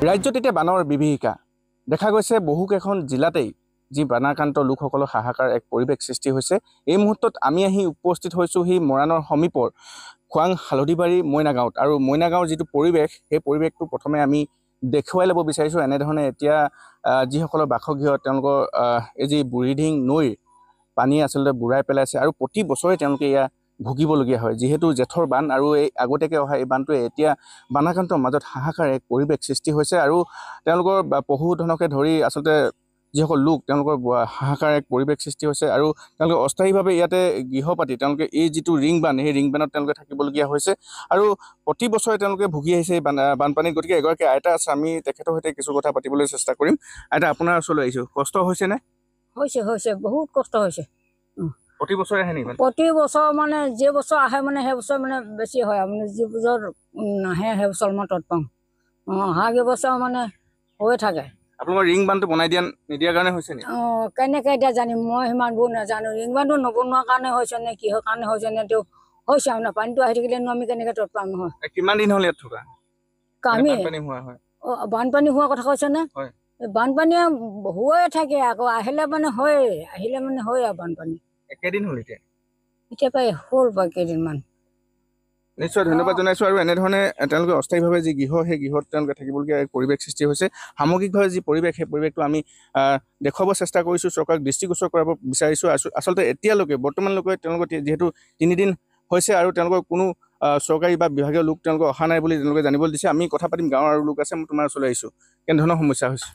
ৰাজ্যত এতিয়া বানৰ বিভীষিকা দেখা গৈছে বহুকেইখন জিলাতেই যি বানাক্ৰান্ত লোকসকলৰ হাহাকাৰ এক পৰিৱেশ সৃষ্টি হৈছে। এই মুহূৰ্তত আমি আহি উপস্থিত হৈছোঁ সি মৰাণৰ সমীপৰ খোৱাং হালধিবাৰী মইনা গাঁৱত। আৰু মইনা গাঁৱৰ যিটো পৰিৱেশ সেই পৰিৱেশটো প্ৰথমে আমি দেখুৱাই ল'ব বিচাৰিছোঁ। এনেধৰণে এতিয়া যিসকলৰ বাসগৃহ তেওঁলোকৰ এই যি বুঢ়ীডিং নৈৰ পানীয়ে আচলতে বুঢ়াই পেলাইছে আৰু প্ৰতি বছৰে তেওঁলোকে এয়া ভুগিবলগীয়া হয়। যিহেতু জেঠৰ বান আৰু এই আগতীয়াকৈ অহা এই বানটোৱে এতিয়া বানাক্ৰান্তৰ মাজত হাহাকাৰ এক পৰিৱেশ সৃষ্টি হৈছে আৰু তেওঁলোকৰ পশুধনকে ধৰি আচলতে যিসকল লোক তেওঁলোকৰ হাহাকাৰ এক পৰিৱেশ সৃষ্টি হৈছে আৰু তেওঁলোকে অস্থায়ীভাৱে ইয়াতে গৃহ পাতি তেওঁলোকে এই যিটো ৰিং বান সেই ৰিং বানত তেওঁলোকে থাকিবলগীয়া হৈছে আৰু প্ৰতি বছৰে তেওঁলোকে ভুগি আহিছে এই বানপানীত। গতিকে এগৰাকী আইতা আছে, আমি তেখেতৰ সৈতে কিছু কথা পাতিবলৈ চেষ্টা কৰিম। আইতা, আপোনাৰ ওচৰলৈ আহিছোঁ, কষ্ট হৈছেনে? হৈছে বহুত কষ্ট হৈছে। প্ৰতি বছৰে আহে নেকি? প্ৰতি বছৰ মানে যি বছৰ আহে মানে সেই বছৰ মানে বেছি হয় মানে যি বছৰ নাহে সেই বছৰ মই তৎ পাওঁ। অহা কেইবছৰ মানে হৈ থাকে। আপোনালোকৰ ৰিং বানটো বনাই নিদিয়াৰ কাৰণে হৈছে নেকি? কেনেকৈ এতিয়া জানিম, মই সিমানবোৰ নাজানো। ৰিং বানটো নবনোৱাৰ কাৰণে হৈছে নে কিহৰ কাৰণে হৈছে নে তেওঁ হৈছে মানে পানীটো আহি থাকিলেনো আমি কেনেকৈ তৎ পাম নহয়। কিমান দিন হ'ল ইয়াত থকা? আমি বানপানী হোৱা কথা কৈছেনে? বানপানীয়ে হৈয়ে থাকে, আকৌ আহিলে মানে হয় আৰু বানপানী। একেদিন হ'ল এতিয়া প্ৰায় হ'ল বাৰু কেইদিনমান। নিশ্চয় ধন্যবাদ জনাইছোঁ। আৰু এনেধৰণে তেওঁলোকে অস্থায়ীভাৱে যি গৃহ সেই গৃহত তেওঁলোকে থাকিবলগীয়া এক পৰিৱেশ সৃষ্টি হৈছে। সামগ্ৰিকভাৱে যি পৰিৱেশ সেই পৰিৱেশটো আমি দেখুৱাব চেষ্টা কৰিছোঁ, চৰকাৰক দৃষ্টিগোচৰ কৰাব বিচাৰিছোঁ। আচলতে এতিয়ালৈকে বৰ্তমানলৈকে তেওঁলোকৰ যিহেতু 3 দিন হৈছে আৰু তেওঁলোকৰ কোনো চৰকাৰী বা বিভাগীয় লোক তেওঁলোকে অহা নাই বুলি তেওঁলোকে জানিবলৈ দিছে। আমি কথা পাতিম, গাঁৱৰ আৰু লোক আছে। মই তোমাৰ ওচৰলৈ আহিছোঁ। কেনেধৰণৰ সমস্যা হৈছে?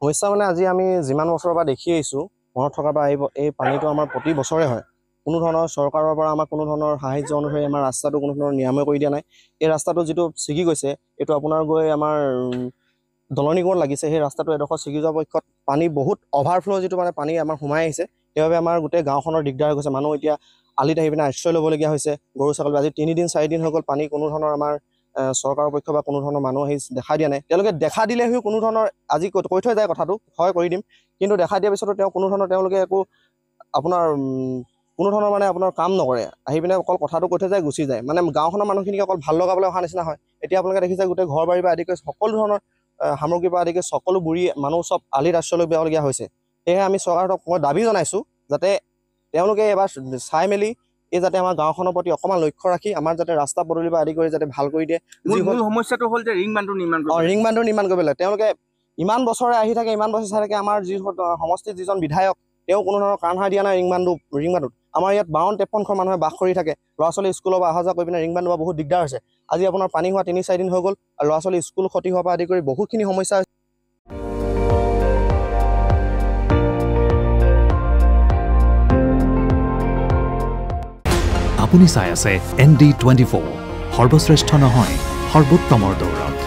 সমস্যা মানে আজি আমি যিমান বছৰৰ পৰা দেখি আহিছোঁ, মনত থকাৰ পৰা এই পানীটো আমাৰ প্ৰতি বছৰে হয়। কোনো ধৰণৰ চৰকাৰৰ পৰা আমাক কোনো ধৰণৰ সাহায্য অনুসৰি আমাৰ ৰাস্তাটো কোনো ধৰণৰ নিৰাময় কৰি দিয়া নাই। এই ৰাস্তাটো যিটো ছিগি গৈছে, এইটো আপোনাৰ গৈ আমাৰ দলনিকোণত লাগিছে। সেই ৰাস্তাটো এডোখৰ ছিগি যোৱাৰ পক্ষত পানী বহুত অভাৰফ্ল' যিটো মানে পানী আমাৰ সোমাই আহিছে, সেইবাবে আমাৰ গোটেই গাঁওখনৰ দিগদাৰ হৈ গৈছে। মানুহ এতিয়া আলিত আহি পিনে আশ্ৰয় ল'বলগীয়া হৈছে। গৰু ছাগলী আজি 3 দিন 4 দিন হৈ গ'ল, পানী কোনো ধৰণৰ আমাৰ চৰকাৰৰ পক্ষ বা কোনো ধৰণৰ মানুহ আহি দেখা দিয়া নাই। তেওঁলোকে দেখা দিলেও কোনো ধৰণৰ আজি কৈ থৈ যায় কথাটো হয় কৰি দিম, কিন্তু দেখা দিয়াৰ পিছতো কোনো ধৰণৰ তেওঁলোকে একো আপোনাৰ কোনো ধৰণৰ মানে আপোনাৰ কাম নকৰে। আহি পিনে অকল কথাটো কৈ থৈ যায়, গুচি যায়। মানে গাঁওখনৰ মানুহখিনিক অকল ভাল লগাবলৈ অহা নিচিনা হয়। এতিয়া আপোনালোকে দেখিছে গোটেই ঘৰ বাৰীৰ পৰা আদি কৰি সকলো ধৰণৰ সামগ্ৰীৰ পৰা আদি কৰি সকলো বুঢ়ী মানুহ চব আলিত আশ্ৰয় ল'বলগীয়া হৈছে। সেয়েহে আমি চৰকাৰক মই দাবী জনাইছোঁ যাতে তেওঁলোকে এবাৰ চাই মেলি এই যাতে আমাৰ গাঁওখনৰ প্ৰতি অকণমান লক্ষ্য ৰাখি আমাৰ যাতে ৰাস্তা পদূলিৰ পৰা আদি কৰি যাতে ভাল কৰি দিয়ে। মূল সমস্যাটো হ'ল যে ৰিং বানটো নিৰ্মাণ কৰিব লাগে। তেওঁলোকে ইমান বছৰে আহি থাকে, ইমান বছৰ চাই থাকে। আমাৰ যি সমষ্টিত যিজন বিধায়ক তেওঁ কোনো ধৰণৰ কাণ সাৰ দিয়া নাই ৰিং বানটোত। আমাৰ ইয়াত 52-53খন মানুহে বাস কৰি থাকে। ল'ৰা ছোৱালী স্কুলৰ পৰা অহা যোৱা কৰি পিনে ৰিং বান্ধ বহুত দিগদাৰ হৈছে। আজি আপোনাৰ পানী হোৱা 3-4 দিন হৈ গ'ল আৰু ল'ৰা ছোৱালী স্কুল ক্ষতি হোৱাৰ পৰা আদি কৰি বহুতখিনি সমস্যা হৈছে। আপুনি চাই আছে ND24, সৰ্বশ্ৰেষ্ঠ নহয় সৰ্বোত্তমৰ দৌৰত।